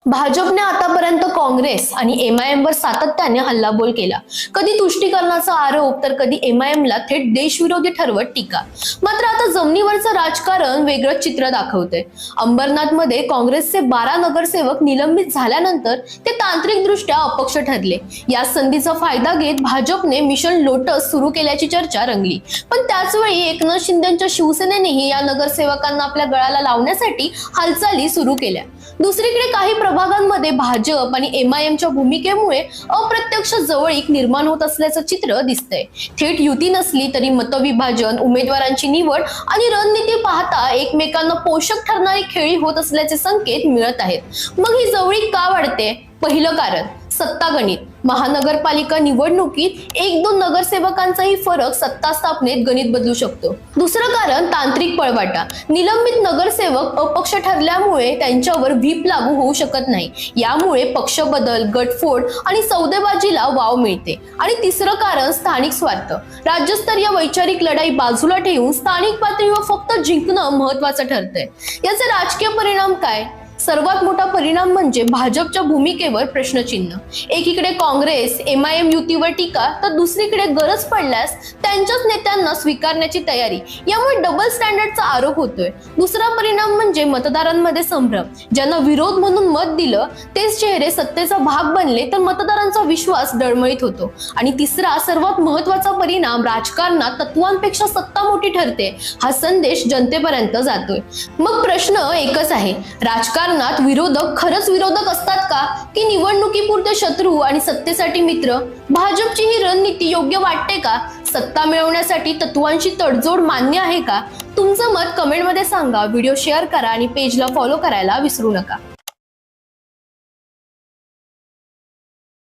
भाजपने आतापर्यंत काँग्रेस आणि एमआयएम वर सातत्याने हल्लाबोल केला. कधी तुष्टीकरणाचा आरोप तर कधी एमआयएम ला थेट देशविरोधी ठरवत टीका. मात्र आता जमिनीवरचं राजकारण वेगळंच चित्र दाखवते. अंबरनाथ मध्ये काँग्रेसचे 12 नगरसेवक निलंबित झाल्यानंतर ते तांत्रिकदृष्ट्या अपक्ष ठरले. या संधीचा फायदा घेत भाजपने मिशन लोटस सुरू केल्याची चर्चा रंगली. पण त्याचवेळी एकनाथ शिंदेच्या शिवसेनेनेही या नगरसेवकांना आपल्या गळाला लावण्यासाठी हालचाली सुरू केल्या. दुसरीकडे काही प्रभागांमध्ये भाजप आणि एमआयएमच्या भूमिकेमुळे अप्रत्यक्ष जवळीक निर्माण होत असल्याचं चित्र दिसतंय. थेट युती नसली तरी मतविभाजन, उमेदवारांची निवड आणि रणनीती पाहता एकमेकांना पोषक ठरणारी खेळी होत असल्याचे संकेत मिळत आहेत. मग ही जवळीक का वाढते? पहिलं कारण सत्तागणित. महानगरपालिका निवडणुकीत 1-2 नगरसेवकांचाही फरक सत्ता स्थापनेत गणित बदलू शकतो. दुसरं कारण तांत्रिक पळवाटा. निलंबित नगरसेवक अपक्ष ठरल्यामुळे त्यांच्यावर व्हीप लागू होऊ शकत नाही. यामुळे पक्ष बदल, गटफोड आणि सौदेबाजीला वाव मिळते. आणि तिसरं कारण स्थानिक स्वार्थ. राज्यस्तरीय वैचारिक लढाई बाजूला ठेवून स्थानिक पातळीवर फक्त जिंकणं महत्वाचं ठरतंय. याचे राजकीय परिणाम काय? सर्वात मोठा परिणाम म्हणजे भाजपच्या भूमिकेवर प्रश्नचिन्ह. एकीकडे काँग्रेस एमआयएम युतीवर टीका तर दुसरीकडे गरज पडल्यास त्यांच्याच नेत्यांना स्वीकारण्याची तयारी. यामुळे डबल स्टँडर्डचा आरोप होतोय. दुसरा परिणाम म्हणजे मतदारांमध्ये संभ्रम. ज्यांना विरोध म्हणून मत दिलं तेच चेहरे सत्तेचा भाग बनले तर मतदारांचा विश्वास डळमळीत होतो. आणि तिसरा सर्वात महत्वाचा परिणाम राजकारणात तत्वांपेक्षा सत्ता मोठी ठरते हा संदेश जनतेपर्यंत जातोय. मग प्रश्न एकच आहे, राजकारणात विरोधक खरंच विरोधक असतात का की निवडणुकीपुरते शत्रू आणि सत्तेसाठी मित्र? भाजपची ही रणनीती योग्य वाटते का? सत्ता मिळवण्यासाठी तत्वांशी तडजोड मान्य आहे का? तुमचं मत कमेंटमध्ये सांगा. व्हिडिओ शेअर करा आणि पेजला फॉलो करायला विसरू नका.